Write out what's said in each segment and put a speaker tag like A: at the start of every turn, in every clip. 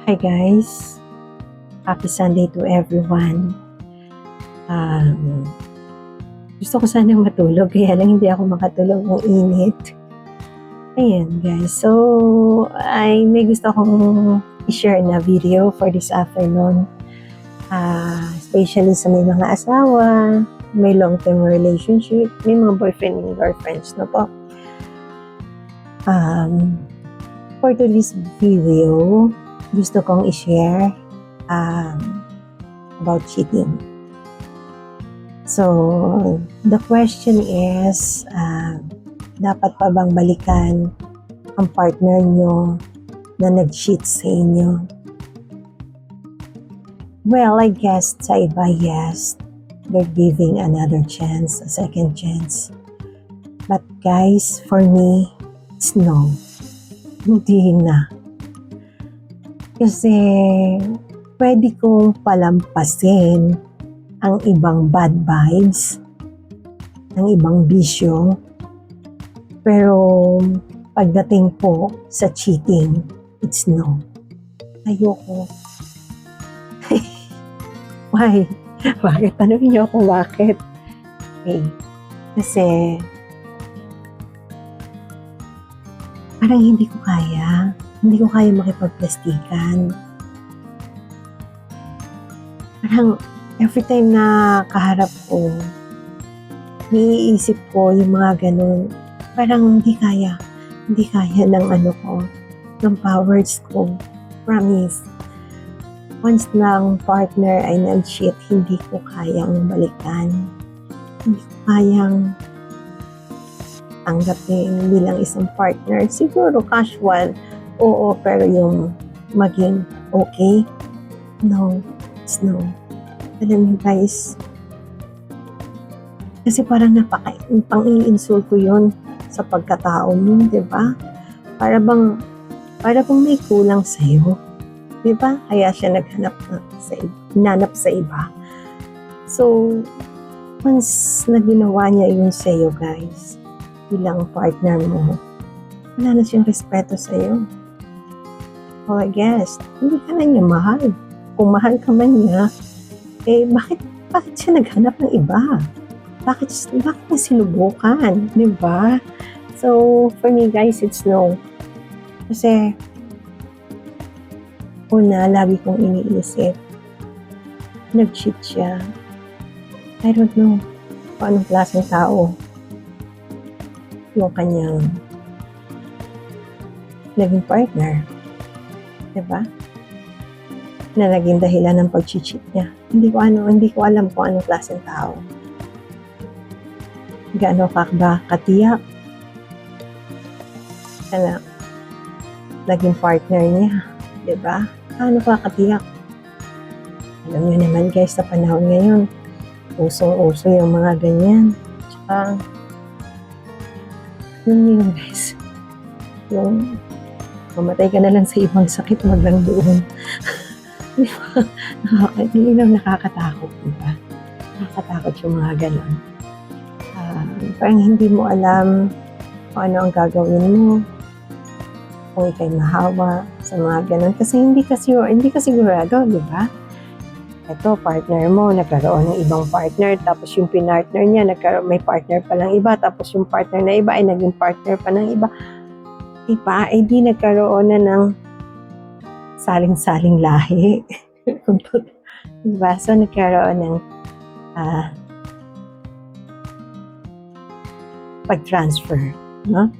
A: Hi guys, happy Sunday to everyone. Gusto ko sana matulog kaya lang hindi ako makatulog ng init. Ayan guys, so may gusto akong i-share na video for this afternoon. Especially sa may mga asawa, may long-term relationship, may mga boyfriend and girlfriends na po. For today's video, gusto kong i-share about cheating. So, the question is, dapat pa bang balikan ang partner nyo na nag-cheat sa inyo? Well, I guess sa iba, yes. They're giving another chance, a second chance. But guys, for me, it's no. Hindi na. Kasi pwede kong palampasin ang ibang bad vibes, ang ibang bisyo. Pero pagdating po sa cheating, it's no. Ayoko. Why? Bakit? Tanungin niyo ako bakit? Okay. Kasi parang hindi ko kaya. Hindi ko kaya makipagplastikan. Parang every time na kaharap ko, niiisip ko yung mga ganun. Parang hindi kaya. Hindi kaya ng ng powers ko. Promise. Once ng partner ay nag-cheat, hindi ko kayang balikan. Hindi ko kayang tanggapin bilang isang partner. Siguro casual, oo, pero yung maging okay, no, it's no. Alam niyo guys, kasi parang pang-i-insulto yun sa pagkatao mo, di ba? Para bang may kulang sa'yo, di ba? Kaya siya hinanap sa iba. So, once na ginawa niya yun sa'yo guys, bilang partner mo, wala na siyang respeto sa'yo. So, I guess, hindi ka na niya mahal. Kung mahal ka man niya, bakit siya naghanap ng iba? Bakit niya sinubukan? Diba? So, for me guys, it's no. Kasi, una, lagi kong iniisip, nag-cheat siya. I don't know kung anong klaseng tao yung kanyang naging partner. Diba? Na naging dahilan ng pag-cheat niya. Hindi ko alam kung anong klaseng tao. Gaano ka ba katiyak na naging partner niya. Diba? Gaano ka katiyak? Alam niyo naman guys, sa panahon ngayon, usong-uso yung mga ganyan. Tsaka, yun guys, yung mamatay ka na lang sa ibang sakit, wag lang doon. Diba? Hindi lang nakakatakot, diba? Nakakatakot yung mga gano'n. Parang hindi mo alam kung ano ang gagawin mo, kung ikay mahawa sa mga gano'n. Kasi hindi ka sigurado, diba? Ito, partner mo, nagkaroon ng ibang partner, tapos yung pinartner niya, may partner pa ng iba, tapos yung partner na iba ay naging partner pa ng iba. Diba? Di nagkaroon na ng saling-saling lahi. Diba? So, nagkaroon ng pag-transfer. No?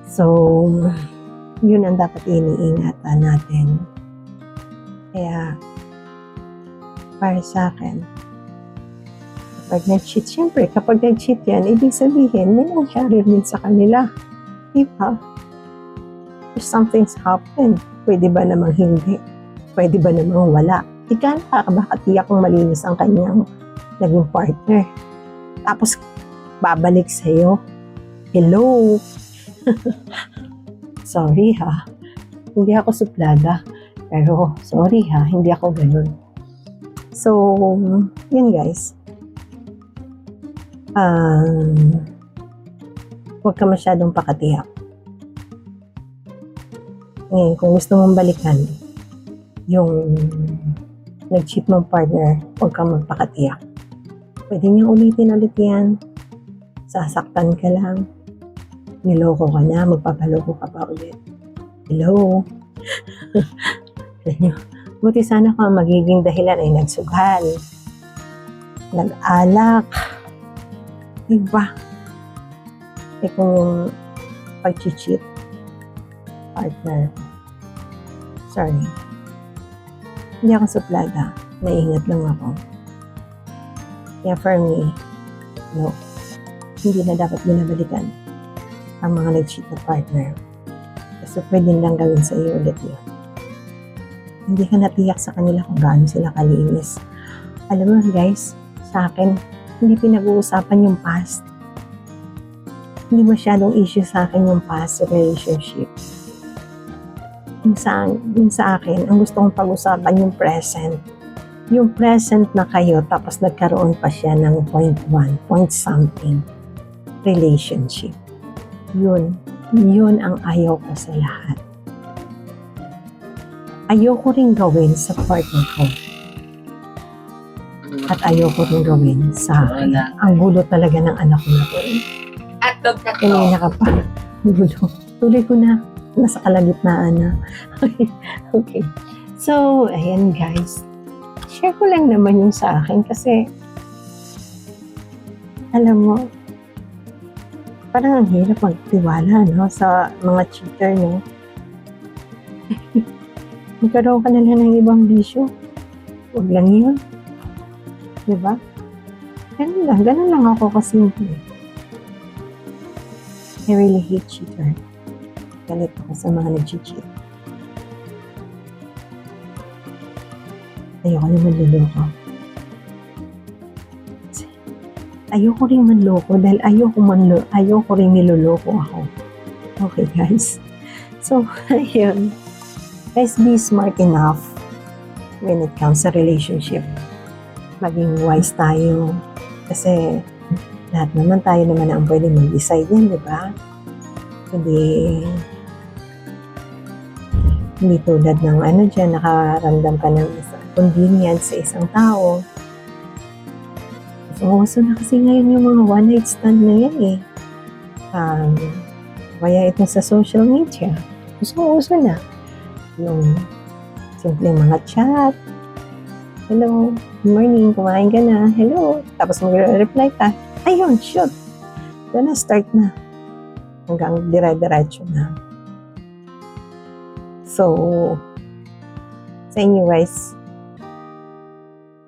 A: So, yun ang dapat iniingatan natin. Kaya, para sa akin, kapag nag-cheat yan, ibig sabihin, may nangyari rin sa kanila. Diba? If something's happened, pwede ba namang hindi? Pwede ba namang wala? Ika nakakatiyak kung malinis ang kanyang naging partner. Tapos, babalik sa'yo. Hello? Sorry ha. Hindi ako suplada. Pero, sorry ha. Hindi ako ganun. So, yun guys. Huwag ka masyadong pakatiyak. Ngayon, kung gusto mong balikan yung nag-cheat mong partner, huwag kang magpakatiyak. Pwede niyang ulitin ulit yan. Sasaktan ka lang. Niloko ka na, magpapaloko ka pa ulit. Hello? Buti sana kung ang magiging dahilan ay nagsugal, nag-alak. Diba? Eh kung yung pag-cheat, partner, sorry. Hindi ako suplada. Naingat lang ako. Kaya for me, no. Hindi na dapat binabalikan ang mga nag-cheat na partner. Kasi pwede lang gawin sa iyo ulit yun. Hindi ka natiyak sa kanila kung gaano sila kalinis. Alam mo guys, sa akin, hindi pinag-uusapan yung past. Hindi masyadong issue sa akin yung past relationship. Yung sa akin, ang gusto kong pag-usapan yung present. Yung present na kayo, tapos nagkaroon pa siya ng point something relationship. Yun ang ayaw ko sa lahat. Ayoko rin gawin sa partner ko. At ayoko rin gawin sa akin. Ang gulo talaga ng anak ko na to. Kanina ka pa. Gulo. Tuloy ko na. Nasa kalagitnaan na. Okay. So, ayan guys. Share ko lang naman yung sa akin kasi alam mo, parang ang hirap magtiwala, no, sa mga cheater, no? Magkaroon ka na lang ng ibang bisyo. Huwag lang yun. Diba? Ganun lang ako kasimple. I really hate cheater. Galit ako sa mga nag-cheat. Ayoko naman niloko. Ayoko rin manloko dahil ayoko rin niloloko ako. Okay guys. So, ayun. Guys, be smart enough when it comes sa relationship. Maging wise tayo. Kasi lahat naman tayo naman ang pwede mag-decide yan, di ba? Hindi tulad ng dyan, nakaramdam ka ng convenience sa isang tao. Uso na kasi ngayon yung mga one-night stand na yan eh. Kaya ito sa social media. Uso na. Yung simpleng mga chat. Hello, good morning, kumain ka na. Hello. Tapos mag-reply ka. Ayun, shoot. Doon na, start na. Hanggang dire-diretso na. So, sa inyo guys,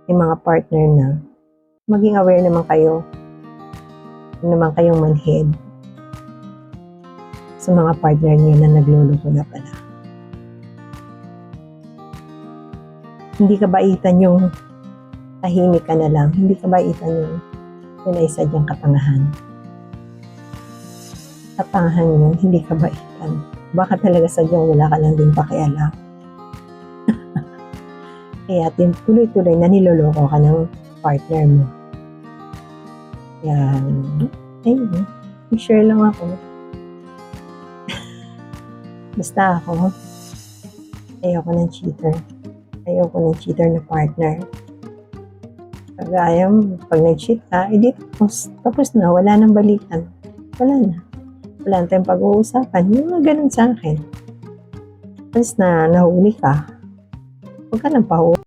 A: yung mga partner na, maging aware naman kayo. Huwag naman kayong manhead sa mga partner niyo na nagluloko na pala. Hindi kabaitan yung tahimik ka na lang. Hindi kabaitan yung yun ay sadyang katangahan. Katangahan yun, hindi kabaitan. Baka talaga sadyang wala ka lang din pakialam. Kaya tuloy-tuloy na niloloko ka ng partner mo. Yan. Ayun. I-share lang ako. Basta ako, ayoko ng cheater. Ayoko ng cheater na partner. Kagaya, pag nag-cheat ka, edi tapos na, wala nang balikan. Wala na. Wala na tayong pag-uusapan. Yung mga ganun sa akin. Once na nahuli ka, huwag ka nang pahuli.